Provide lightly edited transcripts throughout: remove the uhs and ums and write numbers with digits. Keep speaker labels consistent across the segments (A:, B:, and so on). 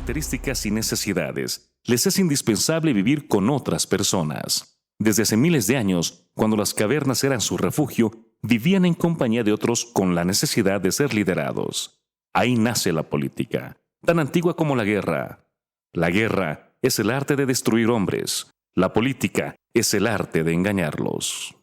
A: características y necesidades, les es indispensable vivir con otras personas. Desde hace miles de años, cuando las cavernas eran su refugio, vivían en compañía de otros con la necesidad de ser liderados. Ahí nace la política, tan antigua como la guerra. La guerra es el arte de destruir hombres. La política es el arte de engañarlos.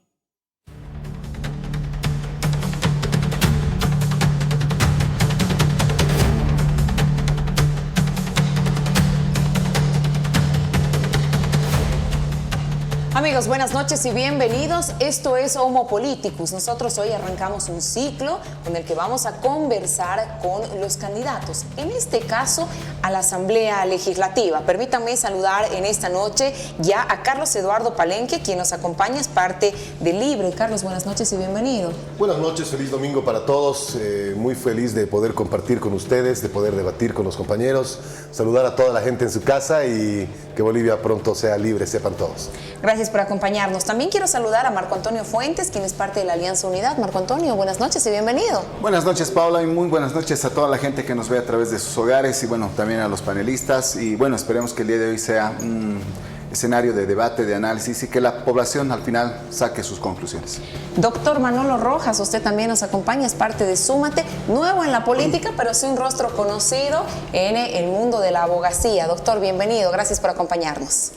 B: Amigos, buenas noches y bienvenidos. Esto es Homo Politicus. Nosotros hoy arrancamos un ciclo con el que vamos a conversar con los candidatos, en este caso a la Asamblea Legislativa. Permítanme saludar en esta noche ya a Carlos Eduardo Palenque, quien nos acompaña, es parte del Libre. Carlos, buenas noches y bienvenido.
C: Buenas noches, feliz domingo para todos. Muy feliz de poder compartir con ustedes, de poder debatir con los compañeros, saludar a toda la gente en su casa y que Bolivia pronto sea libre, sepan todos.
B: Gracias por acompañarnos. También quiero saludar a Marco Antonio Fuentes, quien es parte de la Alianza Unidad. Marco Antonio, buenas noches y bienvenido.
D: Buenas noches, Paula, y muy buenas noches a toda la gente que nos ve a través de sus hogares y bueno, también a los panelistas. Y bueno, esperemos que el día de hoy sea un escenario de debate, de análisis y que la población al final saque sus conclusiones.
B: Doctor Manolo Rojas, usted también nos acompaña, es parte de Súmate, nuevo en la política, pero sí un rostro conocido en el mundo de la abogacía. Doctor, bienvenido, gracias por acompañarnos.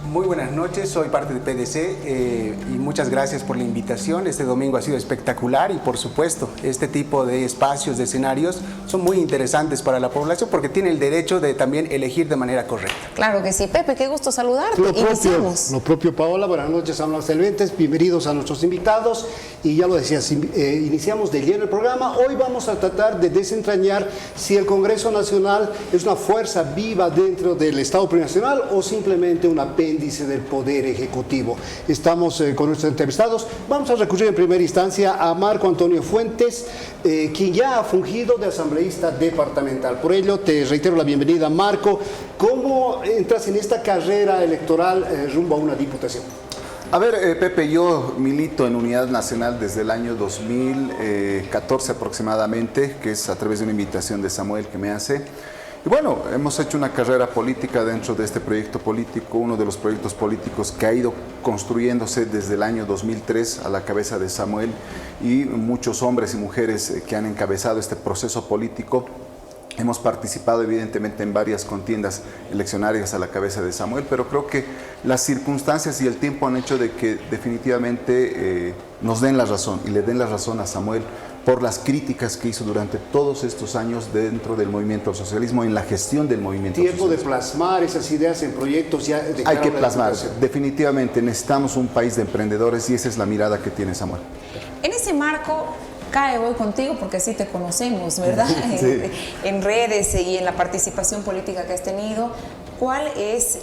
E: Muy buenas noches, soy parte de PDC y muchas gracias por la invitación. Este domingo ha sido espectacular y por supuesto este tipo de espacios, de escenarios son muy interesantes para la población porque tiene el derecho de también elegir de manera correcta.
B: Claro que sí. Pepe, qué gusto saludarte.
F: Lo propio, Paola, buenas noches a los televidentes, bienvenidos a nuestros invitados y ya lo decías, iniciamos de lleno el programa. Hoy vamos a tratar de desentrañar si el Congreso Nacional es una fuerza viva dentro del Estado plurinacional o simplemente un apéndice del Poder Ejecutivo. Estamos con nuestros entrevistados. Vamos a recurrir en primera instancia a Marco Antonio Fuentes, quien ya ha fungido de asambleísta departamental. Por ello, te reitero la bienvenida, Marco. ¿Cómo entras en esta carrera electoral rumbo a una diputación?
D: A ver, Pepe, yo milito en Unidad Nacional desde el año 2014 aproximadamente, que es a través de una invitación de Samuel que me hace. Y bueno, hemos hecho una carrera política dentro de este proyecto político, uno de los proyectos políticos que ha ido construyéndose desde el año 2003 a la cabeza de Samuel y muchos hombres y mujeres que han encabezado este proceso político. Hemos participado evidentemente en varias contiendas eleccionarias a la cabeza de Samuel, pero creo que las circunstancias y el tiempo han hecho de que definitivamente nos den la razón y le den la razón a Samuel por las críticas que hizo durante todos estos años dentro del movimiento al socialismo, en la gestión del movimiento al socialismo.
F: Tiempo de plasmar esas ideas en proyectos ya de
D: Hay que plasmar, definitivamente necesitamos un país de emprendedores y esa es la mirada que tiene Samuel.
B: En ese marco cae hoy contigo porque así te conocemos, ¿verdad?
D: Sí.
B: En redes y en la participación política que has tenido. ¿Cuál es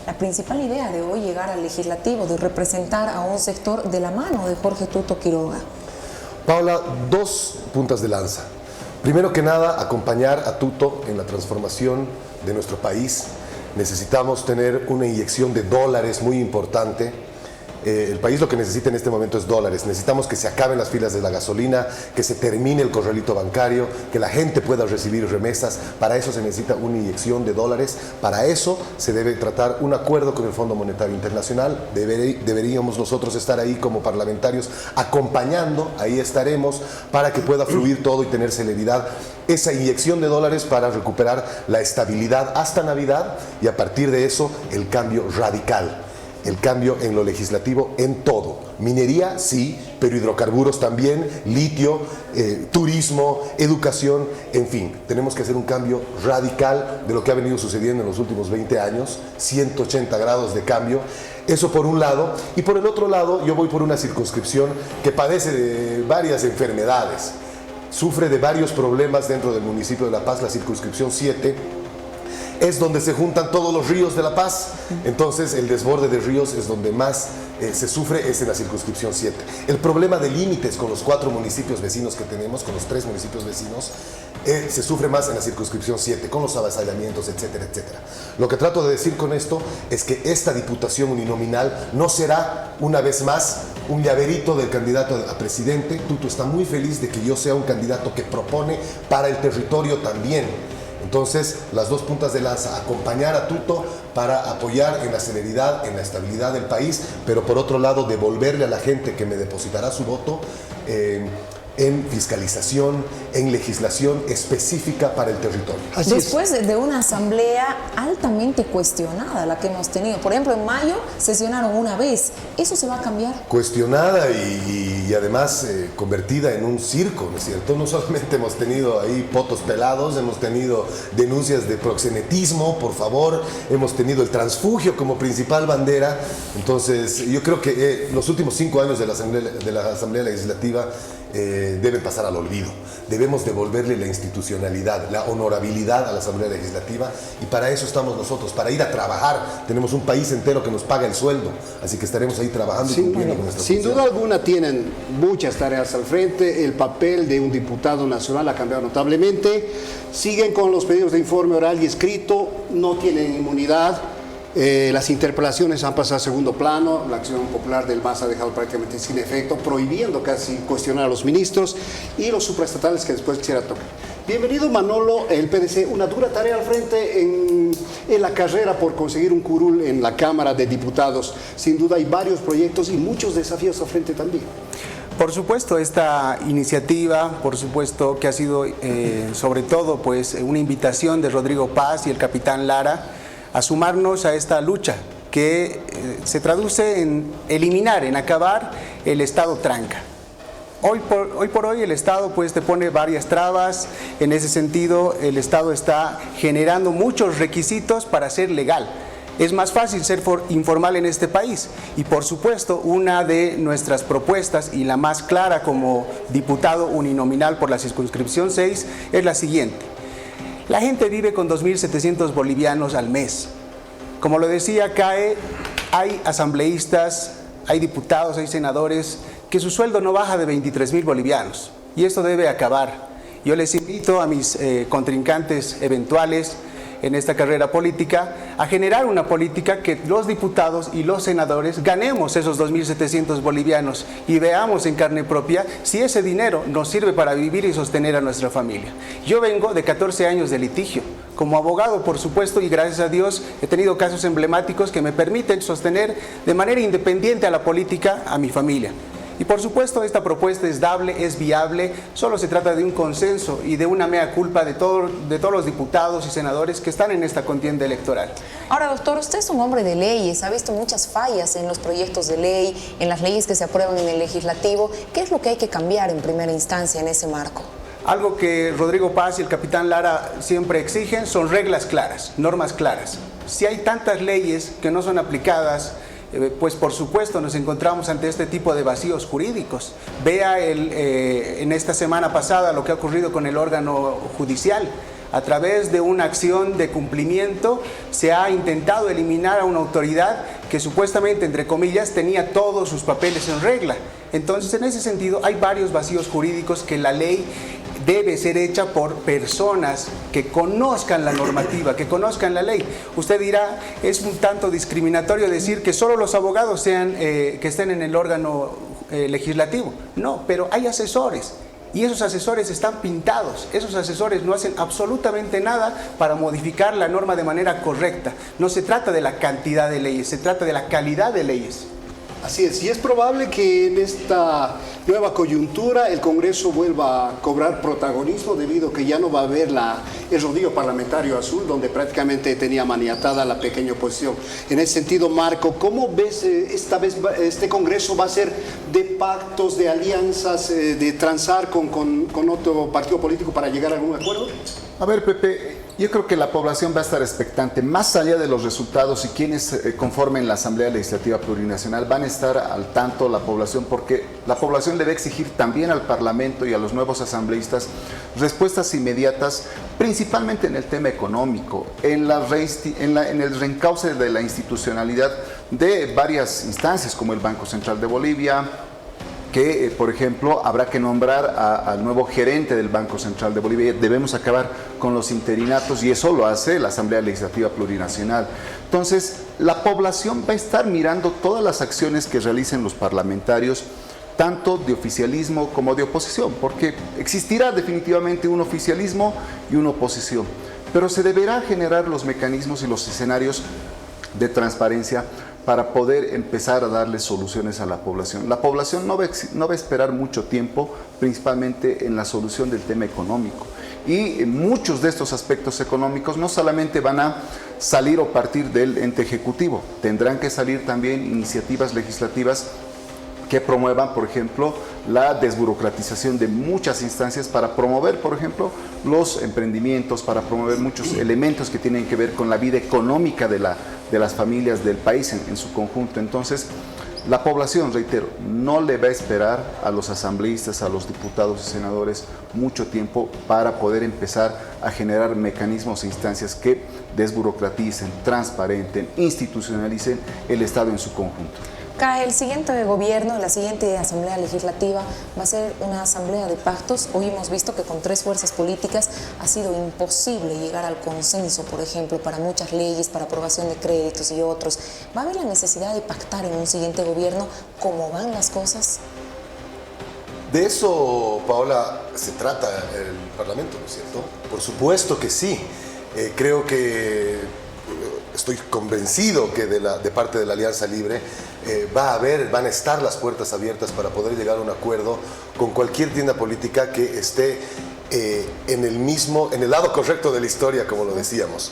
B: la principal idea de hoy llegar al legislativo, de representar a un sector de la mano de Jorge Tuto Quiroga?
C: Paula, dos puntas de lanza. Primero que nada, acompañar a Tuto en la transformación de nuestro país. Necesitamos tener una inyección de dólares muy importante. El país lo que necesita en este momento es dólares. Necesitamos que se acaben las filas de la gasolina, que se termine el corralito bancario, que la gente pueda recibir remesas. Para eso se necesita una inyección de dólares. Para eso se debe tratar un acuerdo con el Fondo Monetario Internacional. Deberíamos nosotros estar ahí como parlamentarios acompañando, ahí estaremos, para que pueda fluir todo y tener celeridad. Esa inyección de dólares para recuperar la estabilidad hasta Navidad y a partir de eso el cambio radical. El cambio en lo legislativo en todo. Minería, sí, pero hidrocarburos también, litio, turismo, educación, en fin. Tenemos que hacer un cambio radical de lo que ha venido sucediendo en los últimos 20 años, 180 grados de cambio. Eso por un lado. Y por el otro lado, yo voy por una circunscripción que padece de varias enfermedades. Sufre de varios problemas dentro del municipio de La Paz, la circunscripción 7. Es donde se juntan todos los ríos de La Paz, entonces el desborde de ríos es donde más se sufre, es en la circunscripción 7. El problema de límites con los 4 municipios vecinos que tenemos, con los 3 municipios vecinos, se sufre más en la circunscripción 7, con los avasallamientos, etcétera, etcétera. Lo que trato de decir con esto es que esta diputación uninominal no será una vez más un llaverito del candidato a presidente. Tuto está muy feliz de que yo sea un candidato que propone para el territorio también. Entonces, las dos puntas de lanza, acompañar a Tuto para apoyar en la celeridad, en la estabilidad del país, pero por otro lado, devolverle a la gente que me depositará su voto en fiscalización, en legislación específica para el territorio.
B: Después de una asamblea altamente cuestionada la que hemos tenido, por ejemplo en mayo sesionaron una vez, ¿eso se va a cambiar?
C: Cuestionada y además convertida en un circo, ¿no es cierto? No solamente hemos tenido ahí potos pelados, hemos tenido denuncias de proxenetismo, por favor, hemos tenido el transfugio como principal bandera. Entonces yo creo que los últimos 5 años de la Asamblea Legislativa deben pasar al olvido. Debemos devolverle la institucionalidad, la honorabilidad a la Asamblea Legislativa, y para eso estamos nosotros, para ir a trabajar. Tenemos un país entero que nos paga el sueldo, así que estaremos ahí trabajando y cumpliendo con nuestra
F: Sin
C: función.
F: duda alguna tienen muchas tareas al frente. El papel de un diputado nacional ha cambiado notablemente. Siguen con los pedidos de informe oral y escrito, no tienen inmunidad. Las interpelaciones han pasado a segundo plano, la acción popular del MAS ha dejado prácticamente sin efecto, prohibiendo casi cuestionar a los ministros y los supraestatales que después quisiera tocar. Bienvenido Manolo, el PDC, una dura tarea al frente en la carrera por conseguir un curul en la Cámara de Diputados. Sin duda hay varios proyectos y muchos desafíos al frente también.
E: Por supuesto, esta iniciativa, por supuesto que ha sido sobre todo pues una invitación de Rodrigo Paz y el capitán Lara a sumarnos a esta lucha que se traduce en eliminar, en acabar el Estado tranca. Hoy por hoy el Estado pues te pone varias trabas. En ese sentido el Estado está generando muchos requisitos para ser legal. Es más fácil ser informal en este país y por supuesto una de nuestras propuestas y la más clara como diputado uninominal por la circunscripción 6 es la siguiente. La gente vive con 2.700 bolivianos al mes. Como lo decía CAE, hay asambleístas, hay diputados, hay senadores que su sueldo no baja de 23.000 bolivianos y esto debe acabar. Yo les invito a mis contrincantes eventuales en esta carrera política a generar una política que los diputados y los senadores ganemos esos 2.700 bolivianos y veamos en carne propia si ese dinero nos sirve para vivir y sostener a nuestra familia. Yo vengo de 14 años de litigio. Como abogado, por supuesto, y gracias a Dios he tenido casos emblemáticos que me permiten sostener de manera independiente a la política a mi familia. Y por supuesto esta propuesta es dable, es viable, solo se trata de un consenso y de una mea culpa de todos los diputados y senadores que están en esta contienda electoral.
B: Ahora, doctor, usted es un hombre de leyes, ha visto muchas fallas en los proyectos de ley, en las leyes que se aprueban en el legislativo. ¿Qué es lo que hay que cambiar en primera instancia en ese marco?
E: Algo que Rodrigo Paz y el capitán Lara siempre exigen son reglas claras, normas claras. Si hay tantas leyes que no son aplicadas, pues por supuesto nos encontramos ante este tipo de vacíos jurídicos. Vea en esta semana pasada lo que ha ocurrido con el órgano judicial. A través de una acción de cumplimiento se ha intentado eliminar a una autoridad que supuestamente, entre comillas, tenía todos sus papeles en regla. Entonces, en ese sentido, hay varios vacíos jurídicos que la ley debe ser hecha por personas que conozcan la normativa, que conozcan la ley. Usted dirá, es un tanto discriminatorio decir que solo los abogados que estén en el órgano legislativo. No, pero hay asesores. Y esos asesores están pintados, esos asesores no hacen absolutamente nada para modificar la norma de manera correcta. No se trata de la cantidad de leyes, se trata de la calidad de leyes.
F: Así es, y es probable que en esta nueva coyuntura el Congreso vuelva a cobrar protagonismo debido a que ya no va a haber el rodillo parlamentario azul donde prácticamente tenía maniatada la pequeña oposición. En ese sentido, Marco, ¿cómo ves esta vez este Congreso va a ser de pactos, de alianzas, de transar con otro partido político para llegar a algún acuerdo?
D: A ver, Pepe, yo creo que la población va a estar expectante, más allá de los resultados y quienes conformen la Asamblea Legislativa Plurinacional, van a estar al tanto la población, porque la población le va a exigir también al Parlamento y a los nuevos asambleístas respuestas inmediatas, principalmente en el tema económico, en el reencauce de la institucionalidad de varias instancias, como el Banco Central de Bolivia, que, por ejemplo, habrá que nombrar al nuevo gerente del Banco Central de Bolivia. Debemos acabar con los interinatos y eso lo hace la Asamblea Legislativa Plurinacional. Entonces, la población va a estar mirando todas las acciones que realicen los parlamentarios, tanto de oficialismo como de oposición, porque existirá definitivamente un oficialismo y una oposición. pero se deberán generar los mecanismos y los escenarios de transparencia para poder empezar a darle soluciones a la población. La población no va a esperar mucho tiempo, principalmente en la solución del tema económico. Y muchos de estos aspectos económicos no solamente van a salir o partir del ente ejecutivo, tendrán que salir también iniciativas legislativas que promuevan, por ejemplo, la desburocratización de muchas instancias para promover, por ejemplo, los emprendimientos, para promover muchos elementos que tienen que ver con la vida económica de las familias del país en su conjunto. Entonces, la población, reitero, no le va a esperar a los asambleístas, a los diputados y senadores mucho tiempo para poder empezar a generar mecanismos e instancias que desburocraticen, transparenten, institucionalicen el Estado en su conjunto.
B: El siguiente gobierno, la siguiente asamblea legislativa va a ser una asamblea de pactos. Hoy hemos visto que con 3 fuerzas políticas ha sido imposible llegar al consenso, por ejemplo, para muchas leyes, para aprobación de créditos y otros. ¿Va a haber la necesidad de pactar en un siguiente gobierno cómo van las cosas?
C: De eso, Paola, se trata el Parlamento, ¿no es cierto? Por supuesto que sí. Creo que estoy convencido que de parte de la Alianza Libre van a estar las puertas abiertas para poder llegar a un acuerdo con cualquier tienda política que esté en el lado correcto de la historia, como lo decíamos.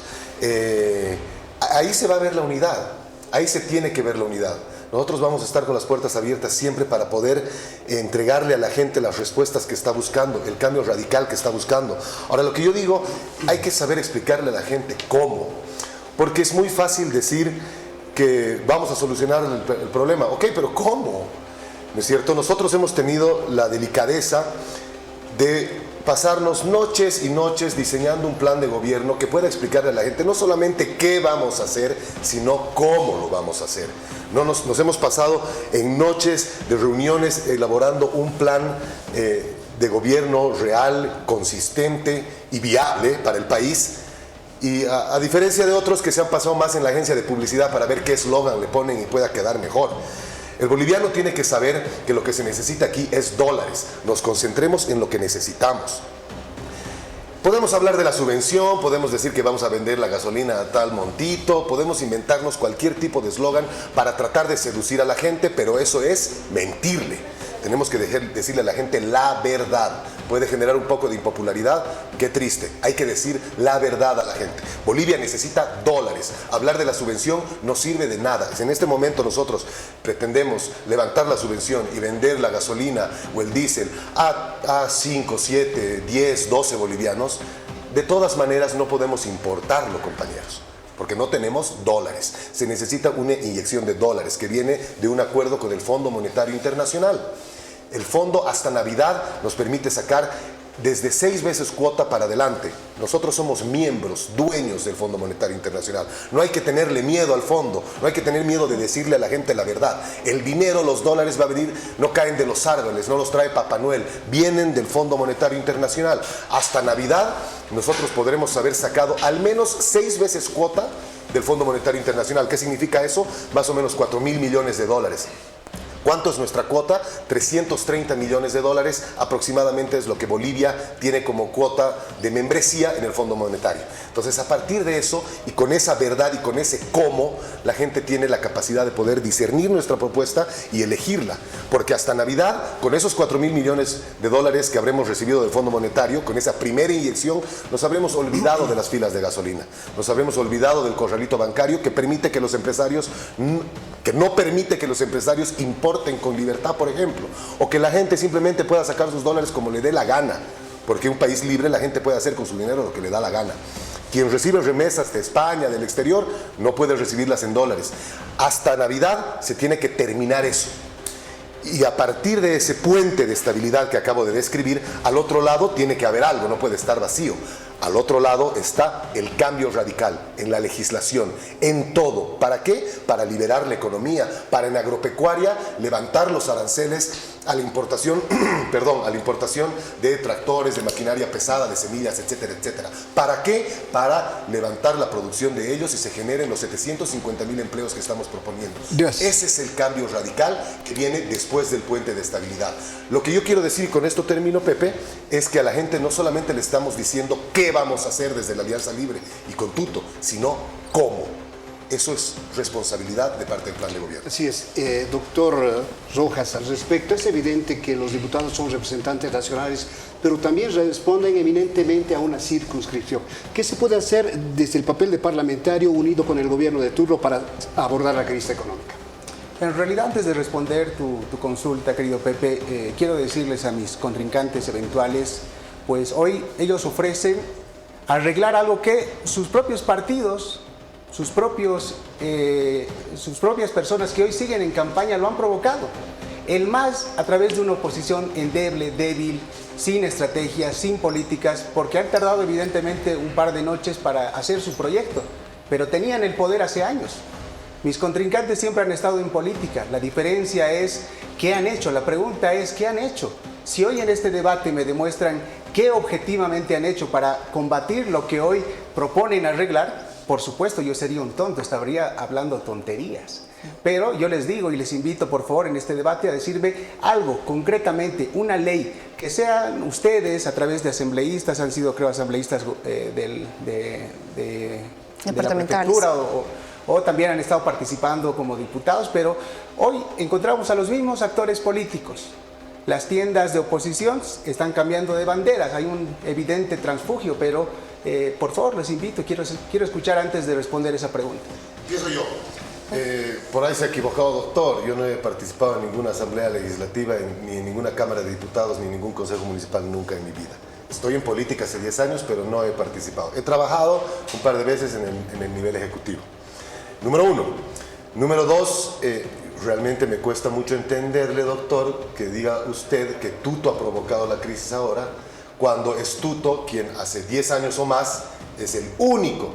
C: Ahí se va a ver la unidad, ahí se tiene que ver la unidad. Nosotros vamos a estar con las puertas abiertas siempre para poder entregarle a la gente las respuestas que está buscando, el cambio radical que está buscando. Ahora, lo que yo digo, hay que saber explicarle a la gente cómo. Porque es muy fácil decir que vamos a solucionar el problema. Ok, pero ¿cómo? ¿No es cierto? Nosotros hemos tenido la delicadeza de pasarnos noches y noches diseñando un plan de gobierno que pueda explicarle a la gente no solamente qué vamos a hacer, sino cómo lo vamos a hacer. Nos hemos pasado en noches de reuniones elaborando un plan de gobierno real, consistente y viable para el país. Y a diferencia de otros que se han pasado más en la agencia de publicidad para ver qué eslogan le ponen y pueda quedar mejor. El boliviano tiene que saber que lo que se necesita aquí es dólares. Nos concentremos en lo que necesitamos. Podemos hablar de la subvención, podemos decir que vamos a vender la gasolina a tal montito, podemos inventarnos cualquier tipo de eslogan para tratar de seducir a la gente, pero eso es mentirle. Tenemos que decirle a la gente la verdad. Puede generar un poco de impopularidad, qué triste. Hay que decir la verdad a la gente. Bolivia necesita dólares. Hablar de la subvención no sirve de nada. Si en este momento nosotros pretendemos levantar la subvención y vender la gasolina o el diésel a 5, 7, 10, 12 bolivianos, de todas maneras no podemos importarlo, compañeros. Porque no tenemos dólares. Se necesita una inyección de dólares que viene de un acuerdo con el Fondo Monetario Internacional. El fondo hasta Navidad nos permite sacar desde 6 veces cuota para adelante. Nosotros somos miembros, dueños del Fondo Monetario Internacional. No hay que tenerle miedo al fondo, no hay que tener miedo de decirle a la gente la verdad. El dinero, los dólares va a venir, no caen de los árboles, no los trae Papá Noel, vienen del Fondo Monetario Internacional. Hasta Navidad nosotros podremos haber sacado al menos 6 veces cuota del Fondo Monetario Internacional. ¿Qué significa eso? Más o menos 4.000 millones de dólares. ¿Cuánto es nuestra cuota? 330 millones de dólares aproximadamente es lo que Bolivia tiene como cuota de membresía en el Fondo Monetario. Entonces, a partir de eso y con esa verdad y con ese cómo, la gente tiene la capacidad de poder discernir nuestra propuesta y elegirla. Porque hasta Navidad, con esos 4.000 millones de dólares que habremos recibido del Fondo Monetario, con esa primera inyección, nos habremos olvidado de las filas de gasolina. Nos habremos olvidado del corralito bancario que permite que los empresarios, que no permite que los empresarios importen con libertad, por ejemplo, o que la gente simplemente pueda sacar sus dólares como le dé la gana, porque en un país libre la gente puede hacer con su dinero lo que le da la gana. Quien recibe remesas de España, del exterior, no puede recibirlas en dólares. Hasta Navidad se tiene que terminar eso. Y a partir de ese puente de estabilidad que acabo de describir, al otro lado tiene que haber algo, no puede estar vacío. Al otro lado está el cambio radical en la legislación, en todo. ¿Para qué? Para liberar la economía, para en agropecuaria levantar los aranceles a la importación, a la importación de tractores, de maquinaria pesada, de semillas, etcétera, etcétera. ¿Para qué? Para levantar la producción de ellos y se generen los 750.000 empleos que estamos proponiendo. Ese es el cambio radical que viene después del puente de estabilidad. Lo que yo quiero decir, y con esto termino, Pepe, es que a la gente no solamente le estamos diciendo qué vamos a hacer desde la Alianza Libre y con Tuto, sino cómo. Eso es responsabilidad de parte del plan de gobierno.
F: Así es, doctor Rojas, al respecto, es evidente que los diputados son representantes nacionales, pero también responden eminentemente a una circunscripción. ¿Qué se puede hacer desde el papel de parlamentario unido con el gobierno de turno para abordar la crisis económica?
E: En realidad, antes de responder tu consulta, querido Pepe, quiero decirles a mis contrincantes eventuales, pues hoy ellos ofrecen arreglar algo que sus propios partidos, sus propias personas que hoy siguen en campaña lo han provocado. El MAS a través de una oposición endeble, débil, sin estrategias, sin políticas, porque han tardado evidentemente un par de noches para hacer su proyecto, pero tenían el poder hace años. Mis contrincantes siempre han estado en política. La diferencia es qué han hecho. La pregunta es qué han hecho. Si hoy en este debate me demuestran qué objetivamente han hecho para combatir lo que hoy proponen arreglar, por supuesto yo sería un tonto, estaría hablando tonterías. Pero yo les digo y les invito por favor en este debate a decirme algo concretamente, una ley que sean ustedes a través de asambleístas, han sido creo asambleístas de la prefectura o también han estado participando como diputados, pero hoy encontramos a los mismos actores políticos. Las tiendas de oposición están cambiando de banderas, hay un evidente transfugio, pero por favor les invito, quiero escuchar antes de responder esa pregunta.
C: Empiezo yo. Por ahí se ha equivocado, doctor. Yo no he participado en ninguna asamblea legislativa, ni en ninguna cámara de diputados, ni en ningún consejo municipal nunca en mi vida. Estoy en política hace 10 años, pero no he participado. He trabajado un par de veces en el nivel ejecutivo. Número uno. Número dos, realmente me cuesta mucho entenderle, doctor, que diga usted que Tuto ha provocado la crisis ahora, cuando es Tuto quien hace 10 años o más es el único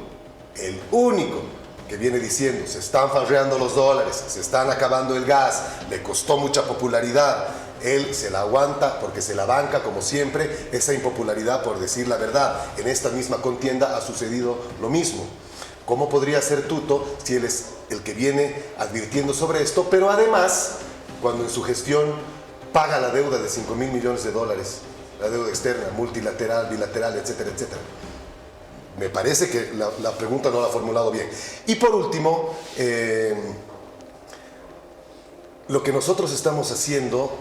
C: que viene diciendo, se están farreando los dólares, se están acabando el gas, le costó mucha popularidad, él se la aguanta porque se la banca como siempre, esa impopularidad por decir la verdad. En esta misma contienda ha sucedido lo mismo. ¿Cómo podría ser Tuto si él es el que viene advirtiendo sobre esto, pero además, cuando en su gestión paga la deuda de 5.000 millones de dólares, la deuda externa, multilateral, bilateral, etcétera, etcétera? Me parece que la pregunta no la ha formulado bien. Y por último, lo que nosotros estamos haciendo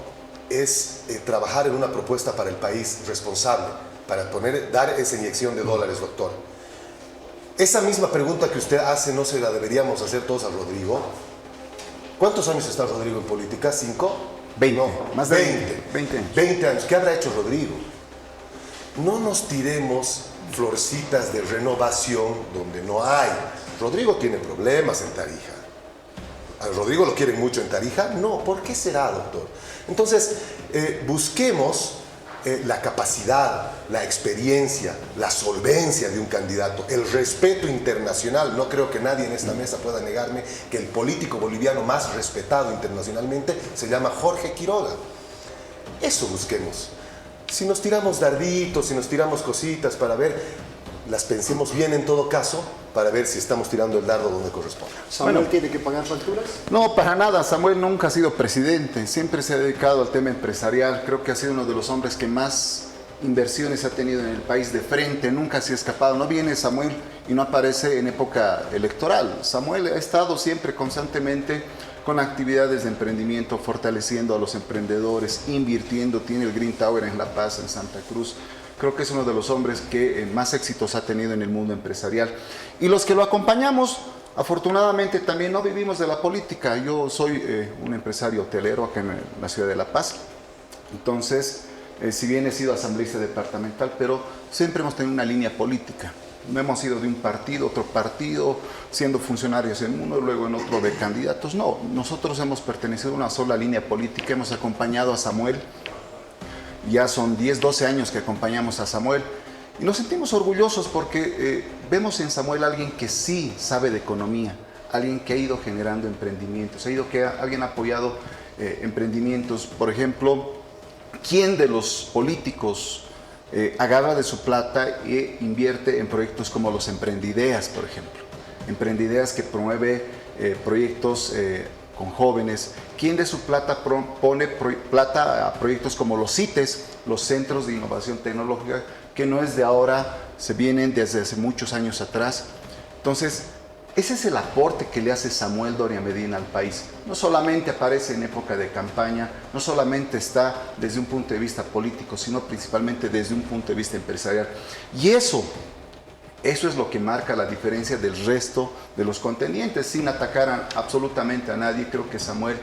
C: es trabajar en una propuesta para el país responsable, para dar esa inyección de dólares, doctor. Esa misma pregunta que usted hace, ¿no se la deberíamos hacer todos a Rodrigo? ¿Cuántos años está Rodrigo en política? ¿5?
D: 20.
C: No,
D: más de
C: 20. 20 años. ¿Qué habrá hecho Rodrigo? No nos tiremos florcitas de renovación donde no hay. Rodrigo tiene problemas en Tarija. ¿A Rodrigo lo quieren mucho en Tarija? No. ¿Por qué será, doctor? Entonces, busquemos la capacidad, la experiencia, la solvencia de un candidato, el respeto internacional. No creo que nadie en esta mesa pueda negarme que el político boliviano más respetado internacionalmente se llama Jorge Quiroga. Eso busquemos. Si nos tiramos darditos, si nos tiramos cositas para ver, las pensemos bien en todo caso, para ver si estamos tirando el dardo donde corresponde.
F: ¿Samuel tiene que pagar facturas?
D: No, para nada. Samuel nunca ha sido presidente, siempre se ha dedicado al tema empresarial. Creo que ha sido uno de los hombres que más inversiones ha tenido en el país de frente, nunca se ha escapado. No viene Samuel y no aparece en época electoral. Samuel ha estado siempre constantemente con actividades de emprendimiento, fortaleciendo a los emprendedores, invirtiendo, tiene el Green Tower en La Paz, en Santa Cruz. Creo que es uno de los hombres que más éxitos ha tenido en el mundo empresarial. Y los que lo acompañamos, afortunadamente también no vivimos de la política. Yo soy un empresario hotelero acá en la ciudad de La Paz. Entonces, si bien he sido asambleísta departamental, pero siempre hemos tenido una línea política. No hemos ido de un partido, otro partido, siendo funcionarios en uno, luego en otro de candidatos. No, nosotros hemos pertenecido a una sola línea política, hemos acompañado a Samuel. Ya son 10, 12 años que acompañamos a Samuel y nos sentimos orgullosos porque vemos en Samuel a alguien que sí sabe de economía, alguien que ha ido generando emprendimientos, alguien ha apoyado emprendimientos. Por ejemplo, ¿quién de los políticos agarra de su plata e invierte en proyectos como los Emprendideas, por ejemplo? Emprendideas que promueve proyectos con jóvenes. ¿Quién de su plata pone plata a proyectos como los CITES, los Centros de Innovación Tecnológica, que no es de ahora se vienen desde hace muchos años atrás. Entonces, ese es el aporte que le hace Samuel Doria Medina al país. No solamente aparece en época de campaña, no solamente está desde un punto de vista político, sino principalmente desde un punto de vista empresarial. Y eso es lo que marca la diferencia del resto de los contendientes, sin atacar absolutamente a nadie. Creo que Samuel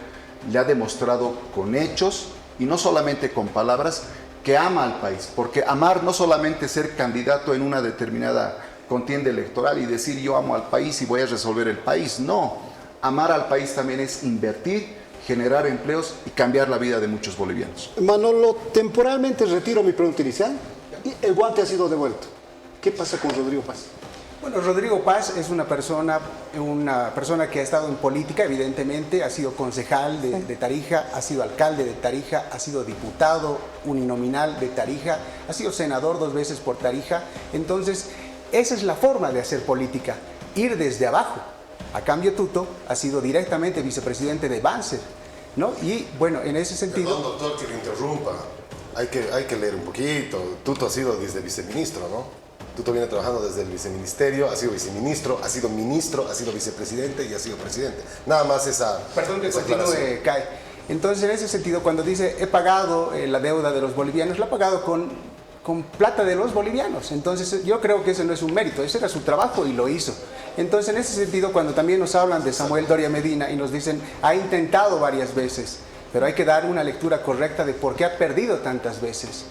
D: le ha demostrado con hechos y no solamente con palabras que ama al país, porque amar no solamente ser candidato en una determinada contienda electoral y decir yo amo al país y voy a resolver el país. No, amar al país también es invertir, generar empleos y cambiar la vida de muchos bolivianos.
F: Manolo, temporalmente retiro mi pregunta inicial y el guante ha sido devuelto. ¿Qué pasa con Rodrigo Paz?
E: Bueno, Rodrigo Paz es una persona que ha estado en política, evidentemente, ha sido concejal de Tarija, ha sido alcalde de Tarija, ha sido diputado uninominal de Tarija, ha sido senador 2 veces por Tarija. Entonces, esa es la forma de hacer política, ir desde abajo. A cambio, Tuto ha sido directamente vicepresidente de Banzer, ¿no? Y bueno, en ese sentido...
C: Perdón, doctor, que le interrumpa. Hay que leer un poquito. Tuto ha sido desde viceministro, ¿no? Tuto viene trabajando desde el viceministerio, ha sido viceministro, ha sido ministro, ha sido vicepresidente y ha sido presidente. Nada más esa...
E: Perdón que
C: esa
E: continúe, Kai. Entonces, en ese sentido, cuando dice he pagado la deuda de los bolivianos, la ha pagado con plata de los bolivianos. Entonces, yo creo que ese no es un mérito, ese era su trabajo y lo hizo. Entonces, en ese sentido, cuando también nos hablan de Samuel Doria Medina y nos dicen ha intentado varias veces, pero hay que dar una lectura correcta de por qué ha perdido tantas veces.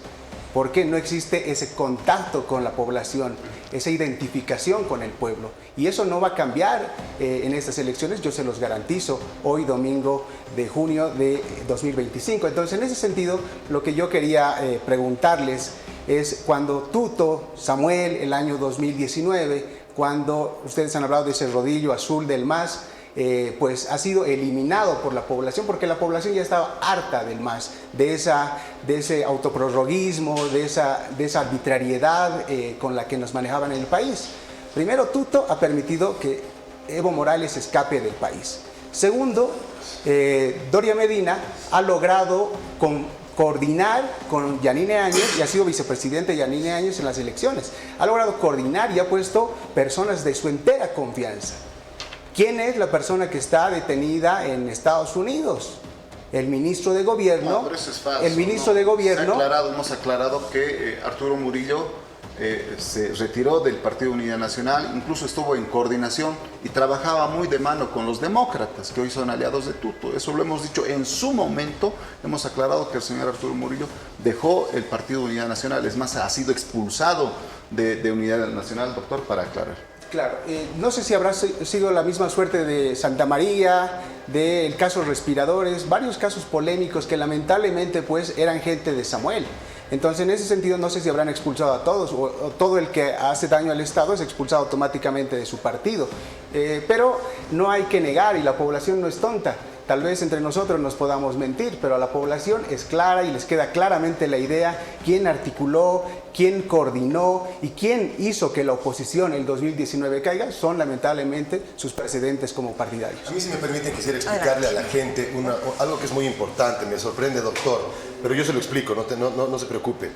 E: ¿Por qué no existe ese contacto con la población, esa identificación con el pueblo? Y eso no va a cambiar en estas elecciones, yo se los garantizo, hoy domingo de junio de 2025. Entonces, en ese sentido, lo que yo quería preguntarles es cuando Tuto, Samuel, el año 2019, cuando ustedes han hablado de ese rodillo azul del MAS, pues ha sido eliminado por la población, porque la población ya estaba harta del MAS, de ese autoprorroguismo, de esa arbitrariedad con la que nos manejaban en el país. Primero, Tuto ha permitido que Evo Morales escape del país. Segundo, Doria Medina ha logrado coordinar con Yanine Áñez y ha sido vicepresidente de Yanine Áñez en las elecciones. Ha logrado coordinar y ha puesto personas de su entera confianza. ¿Quién es la persona que está detenida en Estados Unidos? El ministro de Gobierno.
D: No, pero eso es falso.
E: El ministro de Gobierno.
D: Hemos aclarado que Arturo Murillo se retiró del Partido Unidad Nacional, incluso estuvo en coordinación y trabajaba muy de mano con los demócratas, que hoy son aliados de Tuto. Eso lo hemos dicho en su momento. Hemos aclarado que el señor Arturo Murillo dejó el Partido Unidad Nacional. Es más, ha sido expulsado de Unidad Nacional, doctor, para aclarar.
E: Claro, no sé si habrá sido la misma suerte de Santa María, del caso Respiradores, varios casos polémicos que lamentablemente pues eran gente de Samuel. Entonces, en ese sentido, no sé si habrán expulsado a todos o todo el que hace daño al Estado es expulsado automáticamente de su partido. Pero no hay que negar y la población no es tonta. Tal vez entre nosotros nos podamos mentir, pero a la población es clara y les queda claramente la idea quién articuló, quién coordinó y quién hizo que la oposición en el 2019 caiga, son lamentablemente sus precedentes como partidarios.
C: A mí, si me permiten, quisiera explicarle a la gente algo que es muy importante. Me sorprende, doctor, pero yo se lo explico, no se preocupe.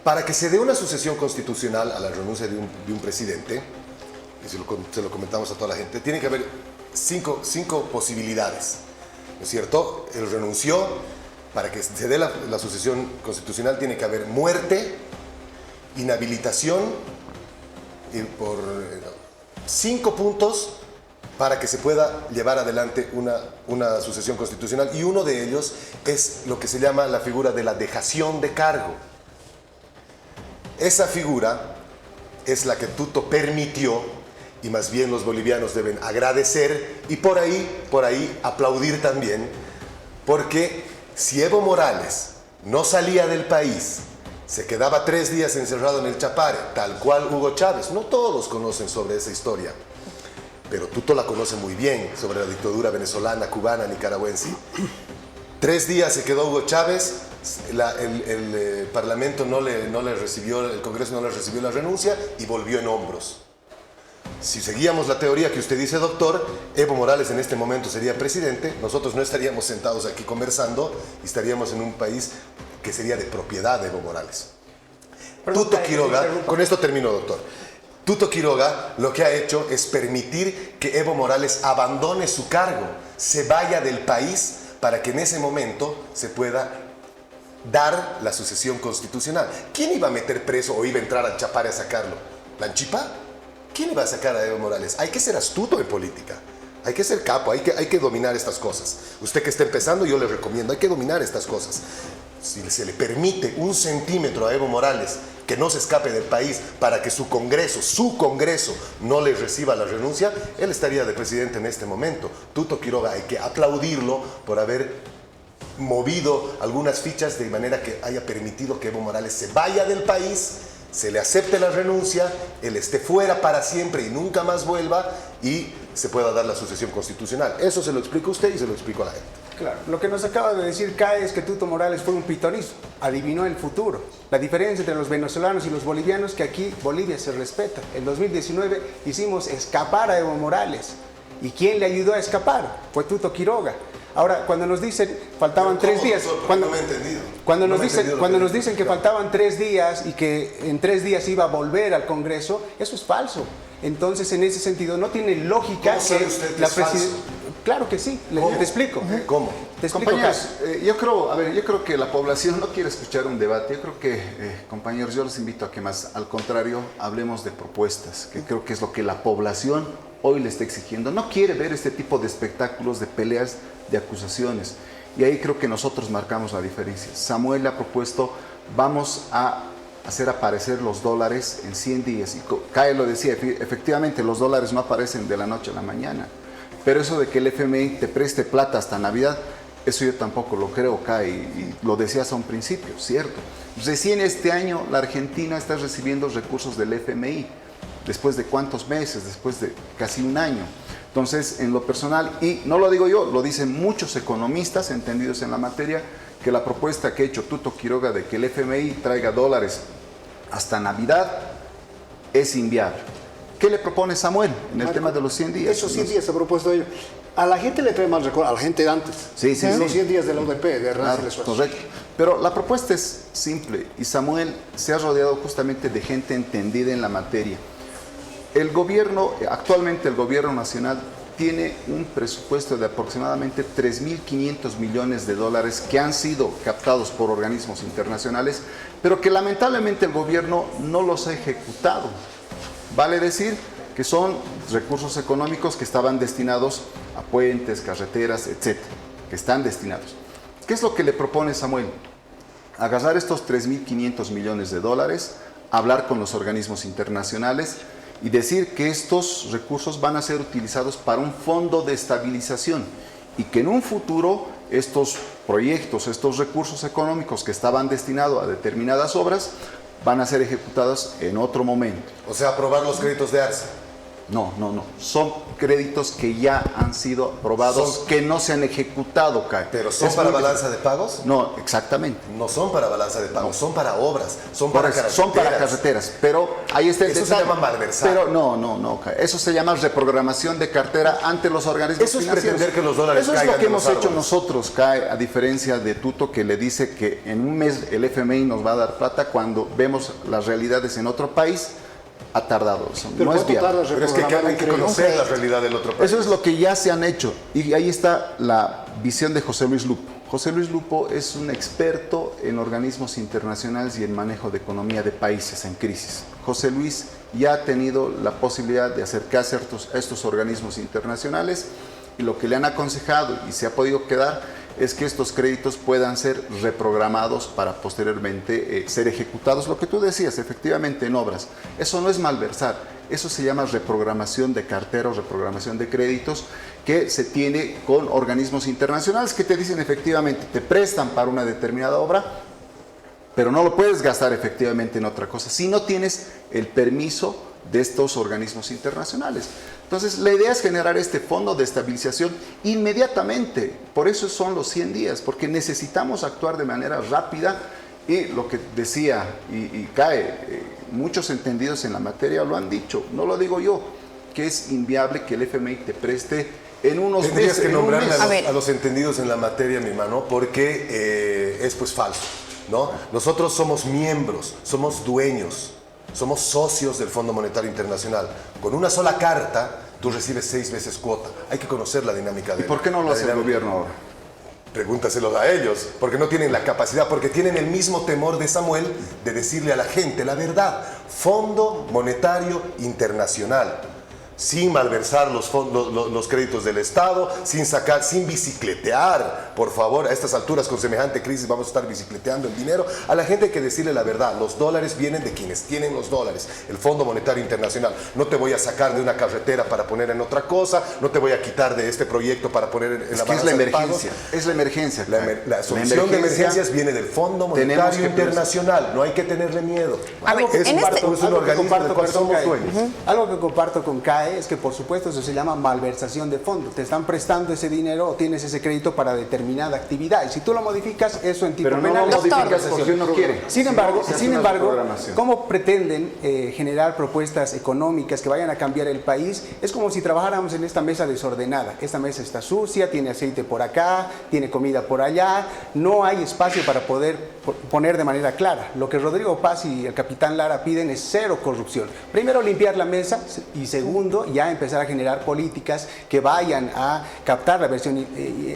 C: Para que se dé una sucesión constitucional a la renuncia de un presidente, y se lo comentamos a toda la gente, tiene que haber cinco posibilidades, ¿no es cierto? Él renunció. Para que se dé la sucesión constitucional tiene que haber muerte, inhabilitación, y por 5 puntos para que se pueda llevar adelante una sucesión constitucional, y uno de ellos es lo que se llama la figura de la dejación de cargo. Esa figura es la que Tuto permitió, y más bien los bolivianos deben agradecer y por ahí aplaudir también, porque si Evo Morales no salía del país, se quedaba 3 días encerrado en el Chapare, tal cual Hugo Chávez. No todos conocen sobre esa historia, pero Tuto la conoce muy bien, sobre la dictadura venezolana, cubana, nicaragüense. 3 días se quedó Hugo Chávez, el Parlamento no le recibió, el Congreso no le recibió la renuncia y volvió en hombros. Si seguíamos la teoría que usted dice, doctor, Evo Morales en este momento sería presidente, nosotros no estaríamos sentados aquí conversando y estaríamos en un país que sería de propiedad de Evo Morales. Tuto Quiroga, con esto termino, doctor. Tuto Quiroga lo que ha hecho es permitir que Evo Morales abandone su cargo, se vaya del país para que en ese momento se pueda dar la sucesión constitucional. ¿Quién iba a meter preso o iba a entrar al Chapare a sacarlo? ¿La Anchipa? ¿Quién iba a sacar a Evo Morales? Hay que ser astuto en política. Hay que ser capo, hay que dominar estas cosas. Usted que está empezando, yo le recomiendo, hay que dominar estas cosas. Si se le permite 1 centímetro a Evo Morales que no se escape del país para que su Congreso no le reciba la renuncia, él estaría de presidente en este momento. Tuto Quiroga hay que aplaudirlo por haber movido algunas fichas de manera que haya permitido que Evo Morales se vaya del país, se le acepte la renuncia, él esté fuera para siempre y nunca más vuelva y se pueda dar la sucesión constitucional. Eso se lo explico a usted y se lo explico a la gente.
E: Claro, lo que nos acaba de decir CAE es que Tuto Morales fue un pitonizo, adivinó el futuro. La diferencia entre los venezolanos y los bolivianos es que aquí Bolivia se respeta. En 2019 hicimos escapar a Evo Morales. ¿Y quién le ayudó a escapar? Fue Tuto Quiroga. Ahora, cuando nos dicen faltaban 3 días, cuando nos dicen que faltaban 3 días y que en 3 días iba a volver al Congreso, eso es falso. Entonces, en ese sentido, no tiene lógica
C: ¿Cómo sabe usted que
E: la
C: es falso?
E: presidencia. Claro que sí, te explico.
C: ¿Cómo?
E: Te explico.
D: Compañeros, yo creo que la población no quiere escuchar un debate. Yo creo que, compañeros, yo les invito a que más, al contrario, hablemos de propuestas, que creo que es lo que la población hoy le está exigiendo. No quiere ver este tipo de espectáculos, de peleas, de acusaciones. Y ahí creo que nosotros marcamos la diferencia. Samuel le ha propuesto, vamos a hacer aparecer los dólares en 100 días. Y CAE lo decía, efectivamente los dólares no aparecen de la noche a la mañana. Pero eso de que el FMI te preste plata hasta Navidad, eso yo tampoco lo creo, CAE, y lo decías a un principio, ¿cierto? Recién este año la Argentina está recibiendo recursos del FMI. ¿Después de cuántos meses? Después de casi un año. Entonces, en lo personal, y no lo digo yo, lo dicen muchos economistas entendidos en la materia, que la propuesta que ha hecho Tuto Quiroga de que el FMI traiga dólares hasta Navidad es inviable. ¿Qué le propone Samuel en el tema de los 100 días?
F: Esos 100 días se ha propuesto ellos. A la gente le trae más recuerdo, a la gente de antes.
D: Sí.
F: Los 100 días de la UDP, de Hernández de Suárez.
D: Correcto. Pero la propuesta es simple y Samuel se ha rodeado justamente de gente entendida en la materia. Actualmente el gobierno nacional tiene un presupuesto de aproximadamente 3.500 millones de dólares que han sido captados por organismos internacionales, pero que lamentablemente el gobierno no los ha ejecutado. Vale decir que son recursos económicos que estaban destinados a puentes, carreteras, etcétera, que están destinados. ¿Qué es lo que le propone Samuel? Agarrar estos 3.500 millones de dólares, hablar con los organismos internacionales y decir que estos recursos van a ser utilizados para un fondo de estabilización y que en un futuro estos proyectos, estos recursos económicos que estaban destinados a determinadas obras van a ser ejecutados en otro momento.
C: O sea, aprobar los créditos de Arce.
D: No. Son créditos que ya han sido aprobados, que no se han ejecutado, CAE.
C: ¿Pero son para balanza de pagos?
D: No, exactamente.
C: No son para balanza de pagos, son para obras, son
D: Por
C: para
D: eso,
C: carreteras.
D: son para carreteras, pero ahí está el
C: Eso
D: detalle.
C: se llama malversar.
D: Pero no, CAE. Eso se llama reprogramación de cartera ante los organismos
C: Eso es
D: financieros.
C: pretender que los dólares
D: Eso es
C: caigan
D: lo que
C: de los
D: hemos hecho
C: árboles.
D: nosotros, CAE, a diferencia de Tuto, que le dice que en un mes el FMI nos va a dar plata cuando vemos las realidades en otro país. Ha tardado eso,
F: Pero
D: no es
F: ¿cuánto
D: viable.
F: tarda
C: Pero es que
F: reprogramar
C: hay
F: un
C: que
F: crédito?
C: conocer la realidad del otro país.
D: Eso es lo que ya se han hecho. Y ahí está la visión de José Luis Lupo. José Luis Lupo es un experto en organismos internacionales y en manejo de economía de países en crisis. José Luis ya ha tenido la posibilidad de acercarse a estos organismos internacionales y lo que le han aconsejado y se ha podido quedar es que estos créditos puedan ser reprogramados para posteriormente ser ejecutados. Lo que tú decías, efectivamente, en obras. Eso no es malversar, eso se llama reprogramación de cartera o reprogramación de créditos que se tiene con organismos internacionales que te dicen efectivamente, te prestan para una determinada obra, pero no lo puedes gastar efectivamente en otra cosa si no tienes el permiso de estos organismos internacionales. Entonces, la idea es generar este fondo de estabilización inmediatamente. Por eso son los 100 días, porque necesitamos actuar de manera rápida. Y lo que decía y CAE, muchos entendidos en la materia lo han dicho, no lo digo yo, que es inviable que el FMI te preste en unos meses.
C: Tendrías que nombrarme
B: A ver.
C: a los entendidos en la materia, mi hermano, porque es pues falso. ¿no? Nosotros somos miembros, somos dueños, somos socios del Fondo Monetario Internacional. Con una sola carta, tú recibes 6 veces cuota. Hay que conocer la dinámica de...
D: ¿Y por qué no lo hace el gobierno ahora?
C: Pregúntaselos a ellos, porque no tienen la capacidad, porque tienen el mismo temor de Samuel de decirle a la gente la verdad. Fondo Monetario Internacional. Sin malversar los créditos del Estado, sin bicicletear, por favor, a estas alturas con semejante crisis vamos a estar bicicleteando el dinero. A la gente hay que decirle la verdad, los dólares vienen de quienes tienen los dólares, el Fondo Monetario Internacional. No te voy a sacar de una carretera para poner en otra cosa, no te voy a quitar de este proyecto para poner en la balanza de pagos.
D: Es la emergencia.
C: La solución de emergencias viene del Fondo Monetario Internacional, no hay que tenerle miedo.
E: Algo que
C: comparto
E: con CAE es que, por supuesto, eso se llama malversación de fondo. Te están prestando ese dinero o tienes ese crédito para determinada actividad. Y si tú lo modificas, eso en tipo penal.
D: Pero no lo modificas porque uno quiere.
E: Sin embargo, ¿cómo pretenden generar propuestas económicas que vayan a cambiar el país? Es como si trabajáramos en esta mesa desordenada. Esta mesa está sucia, tiene aceite por acá, tiene comida por allá. No hay espacio para poder poner de manera clara. Lo que Rodrigo Paz y el capitán Lara piden es cero corrupción. Primero, limpiar la mesa y segundo, ya empezar a generar políticas que vayan a captar la versión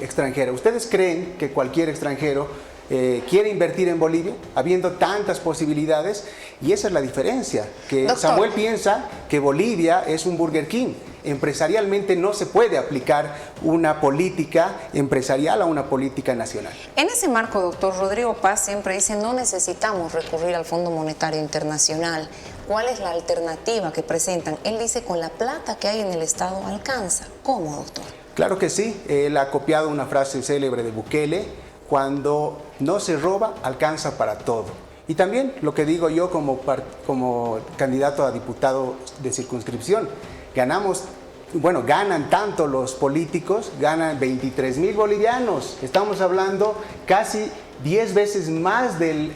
E: extranjera. ¿Ustedes creen que cualquier extranjero quiere invertir en Bolivia, habiendo tantas posibilidades? Y esa es la diferencia, que
B: Doctor.
E: Samuel piensa que Bolivia es un Burger King. Empresarialmente no se puede aplicar una política empresarial a una política nacional.
B: En ese marco, doctor, Rodrigo Paz siempre dice no necesitamos recurrir al Fondo Monetario Internacional. ¿Cuál es la alternativa que presentan? Él dice con la plata que hay en el Estado alcanza. ¿Cómo, doctor?
E: Claro que sí. Él ha copiado una frase célebre de Bukele: cuando no se roba, alcanza para todo. Y también lo que digo yo como candidato a diputado de circunscripción, ganan tanto los políticos, ganan 23,000 bolivianos. Estamos hablando casi 10 veces más del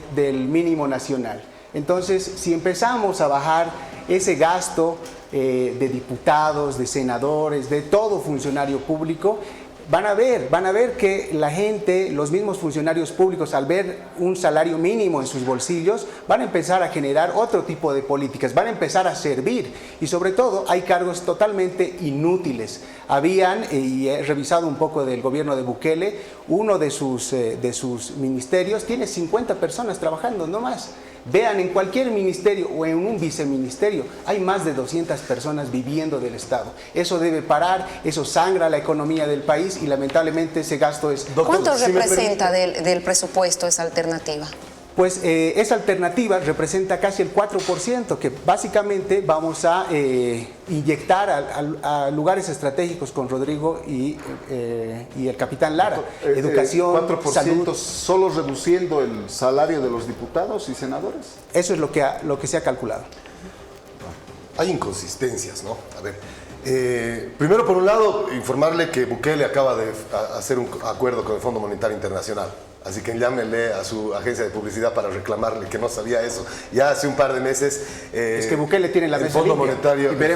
E: mínimo nacional. Entonces, si empezamos a bajar ese gasto de diputados, de senadores, de todo funcionario público, van a ver que la gente, los mismos funcionarios públicos, al ver un salario mínimo en sus bolsillos, van a empezar a generar otro tipo de políticas, van a empezar a servir. Y sobre todo, hay cargos totalmente inútiles. Y he revisado un poco del gobierno de Bukele, uno de sus ministerios tiene 50 personas trabajando, no más. Vean, en cualquier ministerio o en un viceministerio hay más de 200 personas viviendo del Estado. Eso debe parar, eso sangra la economía del país y lamentablemente ese gasto es...
B: ¿Cuánto representa del presupuesto esa alternativa?
E: Pues esa alternativa representa casi el 4%, que básicamente vamos a inyectar a lugares estratégicos con Rodrigo y el capitán Lara. Educación,
D: 4%
E: salud.
D: ¿Solo reduciendo el salario de los diputados y senadores?
E: Eso es lo que se ha calculado.
C: Hay inconsistencias, ¿no? A ver, primero, por un lado, informarle que Bukele acaba de hacer un acuerdo con el Fondo Monetario Internacional. Así que llámenle a su agencia de publicidad para reclamarle que no sabía eso. Ya hace un par de meses...
E: es que Bukele tiene la mesa limpia.
C: El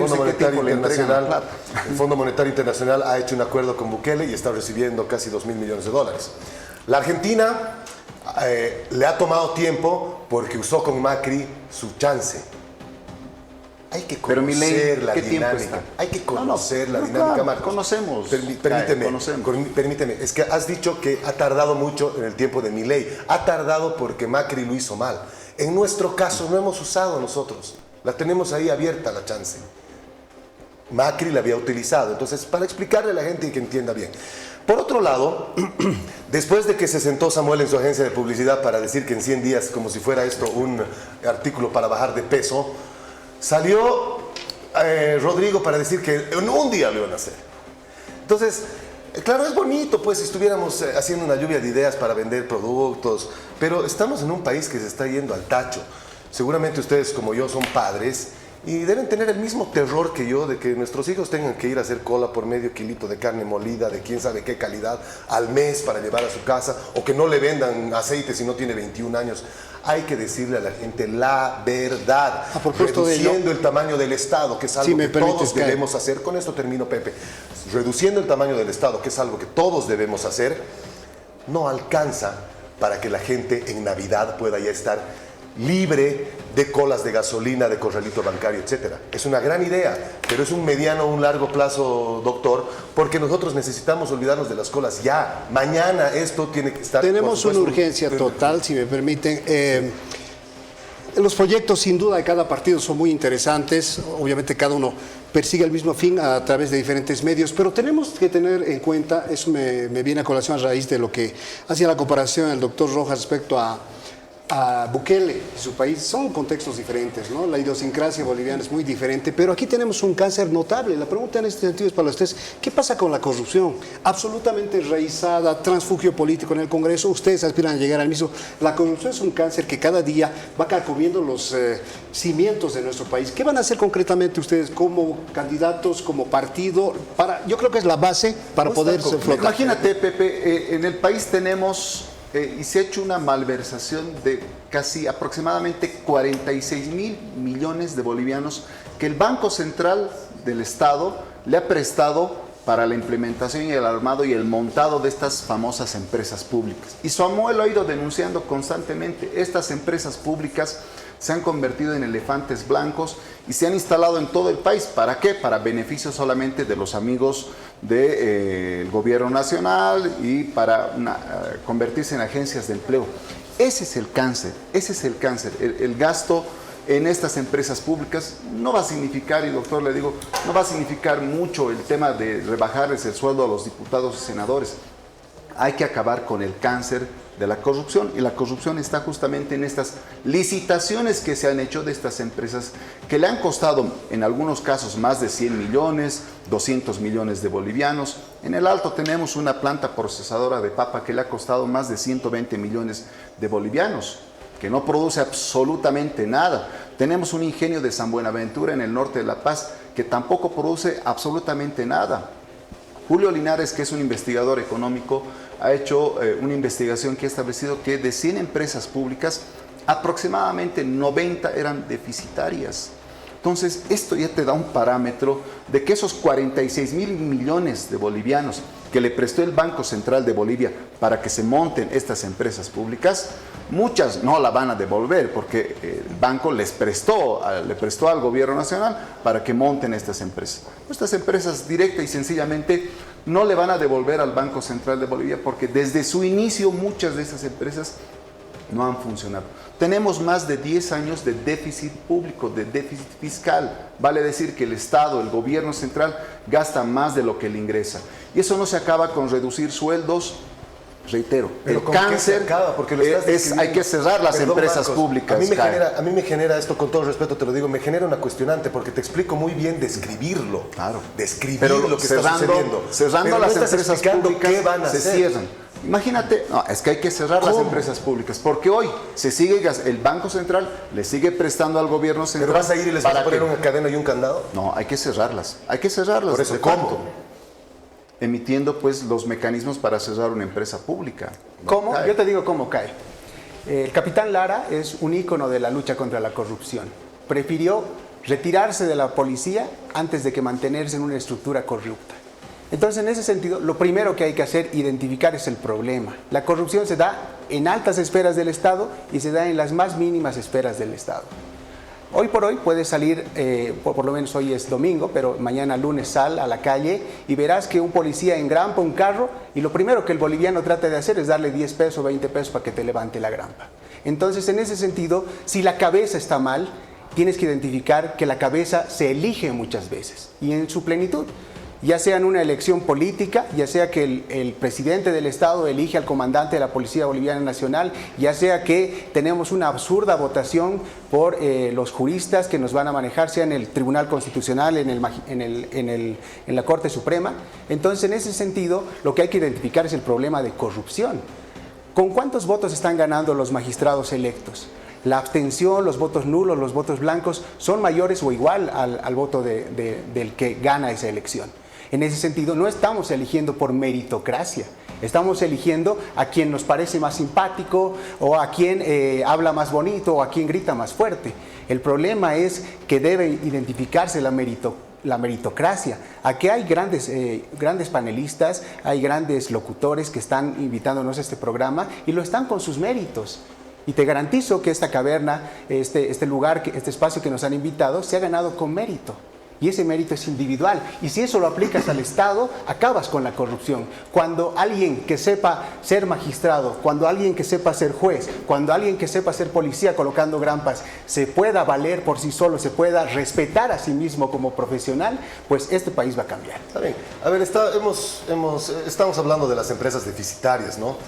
C: Fondo Monetario Internacional ha hecho un acuerdo con Bukele y está recibiendo casi $2,000 millones. La Argentina le ha tomado tiempo porque usó con Macri su chance. Hay que conocer la dinámica. Hay que conocer la dinámica, Marcos.
D: Conocemos.
C: Permíteme. Es que has dicho que ha tardado mucho en el tiempo de Milei. Ha tardado porque Macri lo hizo mal. En nuestro caso no hemos usado nosotros. La tenemos ahí abierta la chance. Macri la había utilizado. Entonces, para explicarle a la gente y que entienda bien. Por otro lado, después de que se sentó Samuel en su agencia de publicidad para decir que en 100 días, como si fuera esto un artículo para bajar de peso, salió Rodrigo para decir que en un día lo iban a hacer. Entonces, claro, es bonito pues si estuviéramos haciendo una lluvia de ideas para vender productos, pero estamos en un país que se está yendo al tacho. Seguramente ustedes como yo son padres y deben tener el mismo terror que yo de que nuestros hijos tengan que ir a hacer cola por medio kilito de carne molida de quién sabe qué calidad al mes para llevar a su casa, o que no le vendan aceite si no tiene 21 años. Hay que decirle a la gente la verdad, reduciendo el tamaño del Estado, que es algo que todos debemos hacer. Con esto termino, Pepe. Reduciendo el tamaño del Estado, que es algo que todos debemos hacer, no alcanza para que la gente en Navidad pueda ya estar libre de colas de gasolina, de corralito bancario, etcétera. Es una gran idea, pero es un mediano o un largo plazo, doctor, porque nosotros necesitamos olvidarnos de las colas ya. Mañana esto tiene que estar...
F: Tenemos una urgencia total, si me permiten. Los proyectos, sin duda, de cada partido son muy interesantes. Obviamente, cada uno persigue el mismo fin a través de diferentes medios, pero tenemos que tener en cuenta, eso me viene a colación a raíz de lo que hacía la comparación el doctor Rojas respecto a Bukele y su país. Son contextos diferentes, ¿no? La idiosincrasia boliviana es muy diferente, pero aquí tenemos un cáncer notable. La pregunta en este sentido es para ustedes, ¿qué pasa con la corrupción? Absolutamente enraizada, transfugio político en el Congreso, ustedes aspiran a llegar al mismo. La corrupción es un cáncer que cada día va carcomiendo los cimientos de nuestro país. ¿Qué van a hacer concretamente ustedes como candidatos, como partido? Yo creo que es la base para poderse flotar.
D: Imagínate, Pepe, en el país tenemos... y se ha hecho una malversación de casi aproximadamente 46.000 millones de bolivianos que el Banco Central del Estado le ha prestado para la implementación y el armado y el montado de estas famosas empresas públicas. Y Samuel lo ha ido denunciando constantemente. Estas empresas públicas se han convertido en elefantes blancos y se han instalado en todo el país. ¿Para qué? Para beneficio solamente de los amigos del gobierno nacional y para convertirse en agencias de empleo. Ese es el cáncer, ese es el cáncer. El gasto en estas empresas públicas no va a significar, y doctor le digo, no va a significar mucho el tema de rebajarles el sueldo a los diputados y senadores. Hay que acabar con el cáncer de la corrupción, y la corrupción está justamente en estas licitaciones que se han hecho de estas empresas que le han costado en algunos casos más de 100 millones, 200 millones de bolivianos. En el Alto tenemos una planta procesadora de papa que le ha costado más de 120 millones de bolivianos, que no produce absolutamente nada. Tenemos un ingenio de San Buenaventura en el norte de La Paz que tampoco produce absolutamente nada. Julio Linares, que es un investigador económico, ha hecho una investigación que ha establecido que de 100 empresas públicas, aproximadamente 90 eran deficitarias. Entonces, esto ya te da un parámetro de que esos 46.000 millones de bolivianos que le prestó el Banco Central de Bolivia para que se monten estas empresas públicas, muchas no la van a devolver porque el banco le prestó al gobierno nacional para que monten estas empresas. Estas empresas directa y sencillamente no le van a devolver al Banco Central de Bolivia porque desde su inicio muchas de estas empresas no han funcionado. Tenemos más de 10 años de déficit público, de déficit fiscal. Vale decir que el Estado, el gobierno central, gasta más de lo que le ingresa. Y eso no se acaba con reducir sueldos. Reitero,
C: pero
D: el cáncer
C: acaba, porque lo estás
D: hay que cerrar las empresas
C: Marcos,
D: públicas.
C: A mí me genera esto, con todo respeto te lo digo, me genera una cuestionante, porque te explico muy bien describirlo.
D: Claro.
C: Describir
D: pero
C: lo que está sucediendo.
D: Cerrando
C: pero
D: las
C: no
D: empresas públicas
C: qué van a
D: se
C: hacer.
D: cierran. Imagínate, no, es que hay que cerrar las empresas públicas, porque hoy el Banco Central le sigue prestando al gobierno central.
C: ¿Pero vas a ir y les vas a poner una cadena y un candado?
D: No, hay que cerrarlas. Hay que cerrarlas.
C: Por eso, ¿cómo?
D: Emitiendo pues los mecanismos para cerrar una empresa pública.
E: ¿Cómo? Yo te digo cómo cae. El capitán Lara es un ícono de la lucha contra la corrupción. Prefirió retirarse de la policía antes de que mantenerse en una estructura corrupta. Entonces, en ese sentido, lo primero que hay que hacer, identificar es el problema. La corrupción se da en altas esferas del Estado y se da en las más mínimas esferas del Estado. Hoy por hoy puedes salir, por lo menos hoy es domingo, pero mañana lunes sal a la calle y verás que un policía engrampa un carro y lo primero que el boliviano trata de hacer es darle 10 pesos, 20 pesos para que te levante la grampa. Entonces, en ese sentido, si la cabeza está mal, tienes que identificar que la cabeza se elige muchas veces y en su plenitud. Ya sea en una elección política, ya sea que el presidente del Estado elige al comandante de la Policía Boliviana Nacional, ya sea que tenemos una absurda votación por los juristas que nos van a manejar, sea en el Tribunal Constitucional, en la Corte Suprema. Entonces, en ese sentido, lo que hay que identificar es el problema de corrupción. ¿Con cuántos votos están ganando los magistrados electos? La abstención, los votos nulos, los votos blancos son mayores o igual al voto del que gana esa elección. En ese sentido, no estamos eligiendo por meritocracia, estamos eligiendo a quien nos parece más simpático o a quien habla más bonito o a quien grita más fuerte. El problema es que debe identificarse la la meritocracia. Aquí hay grandes panelistas, hay grandes locutores que están invitándonos a este programa y lo están con sus méritos. Y te garantizo que esta caverna, este lugar, este espacio que nos han invitado, se ha ganado con mérito. Y ese mérito es individual. Y si eso lo aplicas al Estado, acabas con la corrupción. Cuando alguien que sepa ser magistrado, cuando alguien que sepa ser juez, cuando alguien que sepa ser policía colocando grampas, se pueda valer por sí solo, se pueda respetar a sí mismo como profesional, pues este país va a cambiar.
C: Está bien. A ver, estamos hablando de las empresas deficitarias, ¿no?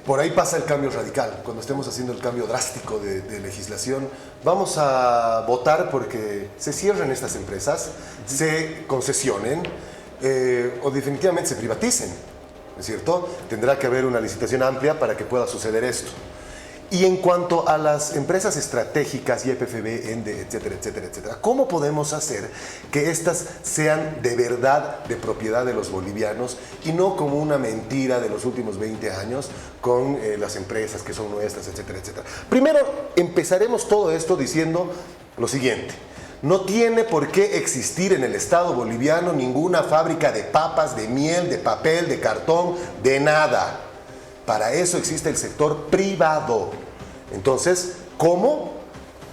C: Por ahí pasa el cambio radical. Cuando estemos haciendo el cambio drástico de legislación, vamos a votar porque se cierren estas empresas, se concesionen o definitivamente se privaticen, ¿no es cierto? Tendrá que haber una licitación amplia para que pueda suceder esto. Y en cuanto a las empresas estratégicas, YPFB, ENDE, etcétera, etcétera, etcétera, ¿cómo podemos hacer que estas sean de verdad de propiedad de los bolivianos y no como una mentira de los últimos 20 años con las empresas que son nuestras, etcétera, etcétera? Primero, empezaremos todo esto diciendo lo siguiente. No tiene por qué existir en el Estado boliviano ninguna fábrica de papas, de miel, de papel, de cartón, de nada. Para eso existe el sector privado. Entonces, ¿cómo?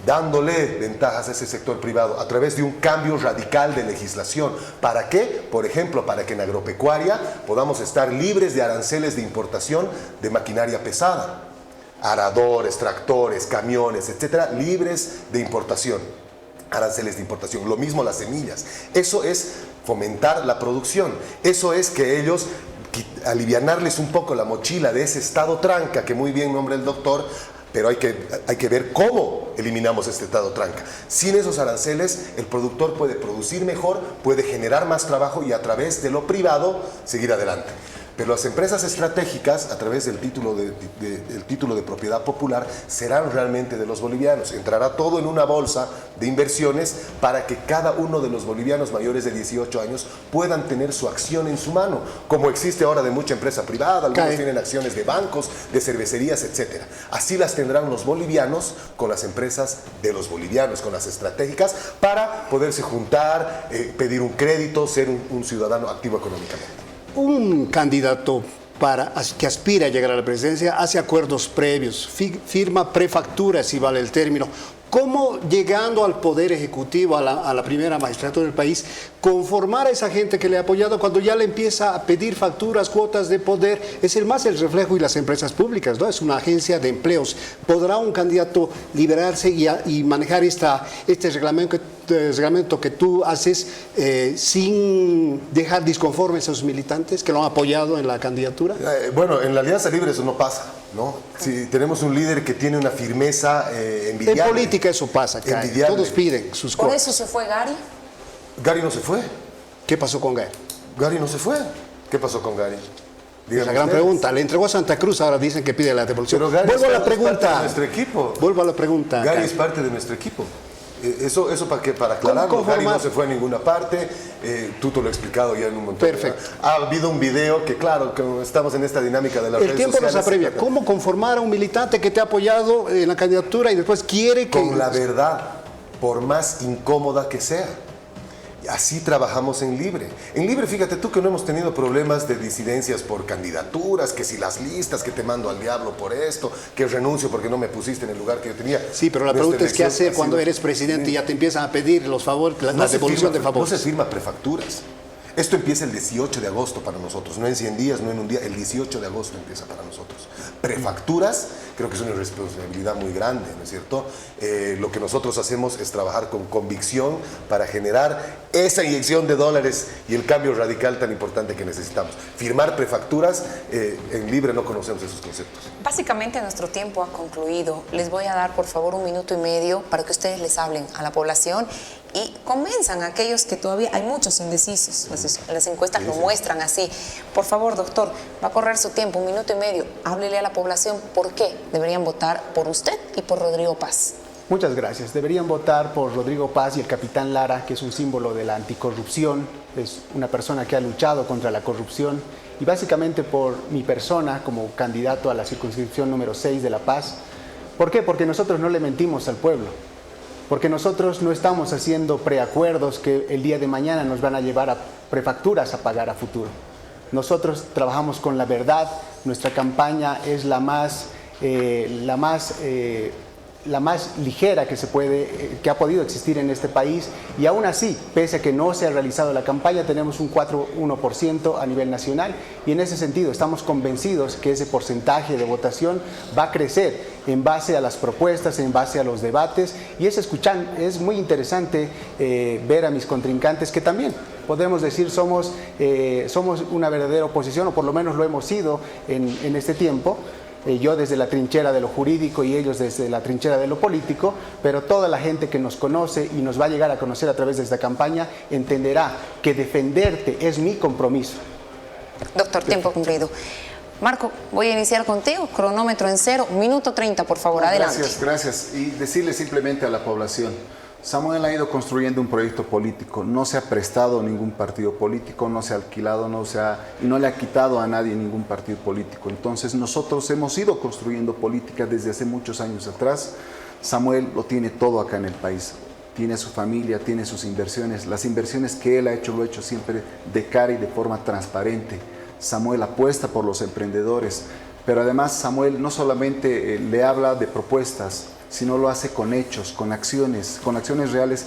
C: Dándole ventajas a ese sector privado a través de un cambio radical de legislación. ¿Para qué? Por ejemplo, para que en agropecuaria podamos estar libres de aranceles de importación de maquinaria pesada. Aradores, tractores, camiones, etcétera, libres de importación. Aranceles de importación. Lo mismo las semillas. Eso es fomentar la producción. Eso es que ellos alivianarles un poco la mochila de ese estado tranca que muy bien nombra el doctor, pero hay que ver cómo eliminamos este estado tranca. Sin esos aranceles, el productor puede producir mejor, puede generar más trabajo y a través de lo privado seguir adelante. Pero las empresas estratégicas, a través del título de propiedad popular, serán realmente de los bolivianos. Entrará todo en una bolsa de inversiones para que cada uno de los bolivianos mayores de 18 años puedan tener su acción en su mano, como existe ahora de mucha empresa privada. Algunos tienen acciones de bancos, de cervecerías, etc. Así las tendrán los bolivianos con las empresas de los bolivianos, con las estratégicas, para poderse juntar, pedir un crédito, ser un ciudadano activo económicamente.
F: Un candidato que aspira a llegar a la presidencia hace acuerdos previos, firma prefacturas, si vale el término. ¿Cómo, llegando al Poder Ejecutivo, a la primera magistratura del país, conformar a esa gente que le ha apoyado cuando ya le empieza a pedir facturas, cuotas de poder? Es el reflejo y las empresas públicas, ¿no? Es una agencia de empleos. ¿Podrá un candidato liberarse y manejar este reglamento que tú haces sin dejar disconformes a sus militantes que lo han apoyado en la candidatura?
C: Bueno, en la Alianza Libre eso no pasa, ¿no? Si tenemos un líder que tiene una firmeza envidiable.
F: En política eso pasa, todos piden sus cosas.
B: ¿Por eso se fue Gary?
C: Gary no se fue.
F: ¿Qué pasó con Gary?
C: Gary no se fue. ¿Qué pasó con Gary?
F: Es la gran pregunta. Le entregó a Santa Cruz, ahora dicen que pide la devolución.
C: Pero Gary
F: Vuelvo a la
C: parte
F: pregunta.
C: de nuestro equipo.
F: Vuelvo a la pregunta.
C: Gary es parte de nuestro equipo. Eso para aclararlo, Gary no se fue a ninguna parte, tú te lo has explicado ya en un montón.
F: Perfecto.
C: Ha habido un video que, claro, que estamos en esta dinámica de las redes sociales.
F: El tiempo nos apremia. ¿Cómo conformar a un militante que te ha apoyado en la candidatura y después quiere que...
C: Con la verdad, por más incómoda que sea. Así trabajamos en Libre. En Libre, fíjate tú que no hemos tenido problemas de disidencias por candidaturas, que si las listas, que te mando al diablo por esto, que renuncio porque no me pusiste en el lugar que yo tenía.
F: Sí, pero la pregunta es qué hacer cuando eres presidente y ya te empiezan a pedir los favores, la devolución de favores.
C: No se firma prefacturas. Esto empieza el 18 de agosto para nosotros, no en 100 días, no en un día, el 18 de agosto empieza para nosotros. Prefacturas, creo que es una responsabilidad muy grande, ¿no es cierto? Lo que nosotros hacemos es trabajar con convicción para generar esa inyección de dólares y el cambio radical tan importante que necesitamos. Firmar prefacturas, en Libre no conocemos esos conceptos.
B: Básicamente nuestro tiempo ha concluido. Les voy a dar, por favor, 1 minuto y medio para que ustedes les hablen a la población y convenzan a aquellos que todavía hay muchos indecisos. Las encuestas lo muestran así. Por favor, doctor, va a correr su tiempo, 1 minuto y medio. Háblele a la población por qué deberían votar por usted y por Rodrigo Paz.
E: Muchas gracias. Deberían votar por Rodrigo Paz y el capitán Lara, que es un símbolo de la anticorrupción. Es una persona que ha luchado contra la corrupción. Y básicamente por mi persona como candidato a la circunscripción número 6 de La Paz. ¿Por qué? Porque nosotros no le mentimos al pueblo. porque nosotros no estamos haciendo preacuerdos que el día de mañana nos van a llevar a prefacturas a pagar a futuro. Nosotros trabajamos con la verdad, nuestra campaña es la más ligera que ha podido existir en este país, y aún así, pese a que no se ha realizado la campaña, tenemos un 4,1% a nivel nacional, y en ese sentido estamos convencidos que ese porcentaje de votación va a crecer en base a las propuestas, en base a los debates, y es muy interesante ver a mis contrincantes que también podemos decir somos una verdadera oposición, o por lo menos lo hemos sido en este tiempo. Yo desde la trinchera de lo jurídico y ellos desde la trinchera de lo político, pero toda la gente que nos conoce y nos va a llegar a conocer a través de esta campaña entenderá que defenderte es mi compromiso.
B: Doctor, tiempo cumplido. Marco, voy a iniciar contigo, cronómetro en 0, minuto 30, por favor, adelante.
D: Gracias. Y decirle simplemente a la población, Samuel ha ido construyendo un proyecto político, no se ha prestado a ningún partido político, no se ha alquilado, y no le ha quitado a nadie ningún partido político. Entonces nosotros hemos ido construyendo política desde hace muchos años atrás. Samuel lo tiene todo acá en el país, tiene su familia, tiene sus inversiones. Las inversiones que él ha hecho, lo ha hecho siempre de cara y de forma transparente. Samuel apuesta por los emprendedores, pero además Samuel no solamente le habla de propuestas, sino lo hace con hechos, con acciones reales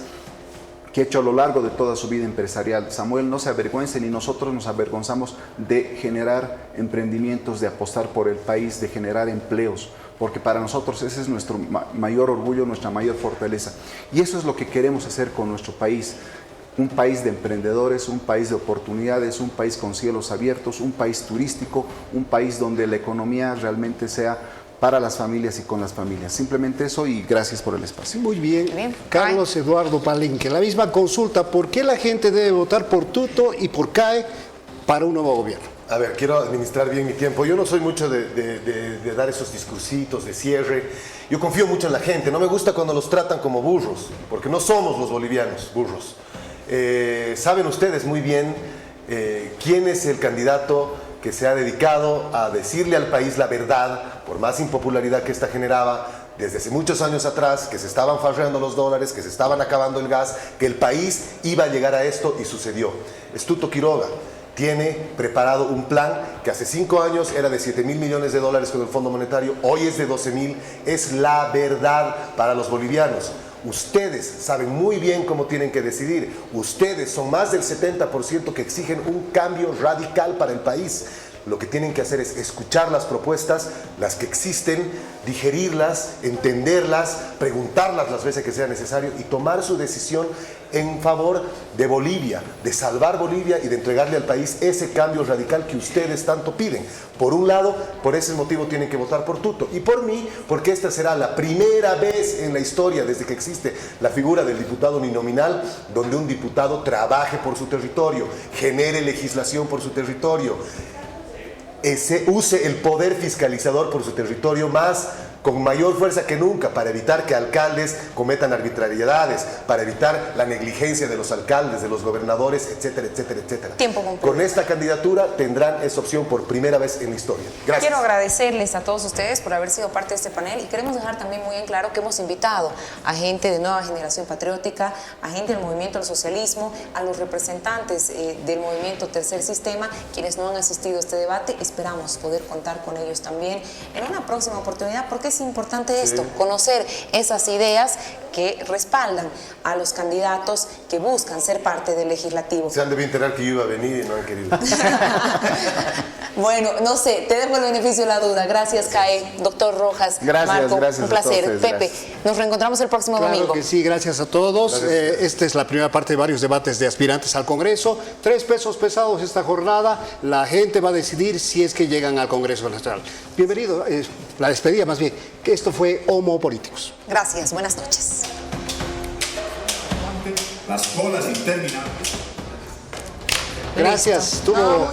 D: que ha hecho a lo largo de toda su vida empresarial. Samuel no se avergüenza, ni nosotros nos avergonzamos de generar emprendimientos, de apostar por el país, de generar empleos, porque para nosotros ese es nuestro mayor orgullo, nuestra mayor fortaleza. Y eso es lo que queremos hacer con nuestro país. Un país de emprendedores, un país de oportunidades, un país con cielos abiertos, un país turístico, un país donde la economía realmente sea para las familias y con las familias. Simplemente eso, y gracias por el espacio.
F: Muy bien. Carlos Eduardo Palenque, la misma consulta, ¿por qué la gente debe votar por Tuto y por CAE para un nuevo gobierno?
C: A ver, quiero administrar bien mi tiempo. Yo no soy mucho de dar esos discursitos de cierre. Yo confío mucho en la gente. No me gusta cuando los tratan como burros, porque no somos los bolivianos burros. Saben ustedes muy bien quién es el candidato que se ha dedicado a decirle al país la verdad, por más impopularidad que esta generaba, desde hace muchos años atrás, que se estaban farreando los dólares, que se estaban acabando el gas, que el país iba a llegar a esto, y sucedió. Es Tuto Quiroga. Tiene preparado un plan que hace 5 años era de 7.000 millones de dólares con el Fondo Monetario, hoy es de 12.000, es la verdad para los bolivianos. Ustedes saben muy bien cómo tienen que decidir. Ustedes son más del 70% que exigen un cambio radical para el país. Lo que tienen que hacer es escuchar las propuestas, las que existen, digerirlas, entenderlas, preguntarlas las veces que sea necesario y tomar su decisión en favor de Bolivia, de salvar Bolivia y de entregarle al país ese cambio radical que ustedes tanto piden. Por un lado, por ese motivo tienen que votar por Tuto, y por mí, porque esta será la primera vez en la historia, desde que existe la figura del diputado uninominal, donde un diputado trabaje por su territorio, genere legislación por su territorio, use el poder fiscalizador por su territorio con mayor fuerza que nunca, para evitar que alcaldes cometan arbitrariedades, para evitar la negligencia de los alcaldes, de los gobernadores, etcétera, etcétera, etcétera.
B: Tiempo completo.
C: Con esta candidatura tendrán esa opción por primera vez en la historia. Gracias.
B: Quiero agradecerles a todos ustedes por haber sido parte de este panel, y queremos dejar también muy en claro que hemos invitado a gente de Nueva Generación Patriótica, a gente del movimiento del socialismo, a los representantes del movimiento Tercer Sistema, quienes no han asistido a este debate. Esperamos poder contar con ellos también en una próxima oportunidad, porque es importante esto, conocer esas ideas que respaldan a los candidatos que buscan ser parte del legislativo.
C: Se han debido enterar que yo iba a venir y no han querido.
B: Bueno, no sé, te dejo el beneficio de la duda. Gracias, CAE, doctor Rojas, Marco,
D: gracias
B: un placer.
D: a todos,
B: Pepe,
D: gracias.
B: nos reencontramos el próximo domingo.
F: Claro que sí, gracias a todos. Esta es la primera parte de varios debates de aspirantes al Congreso. 3 pesos pesados esta jornada. La gente va a decidir si es que llegan al Congreso Nacional. Bienvenido, la despedida más bien, que esto fue Homo Políticos.
B: Gracias, buenas noches.
G: Las colas interminables.
F: Gracias.
B: No,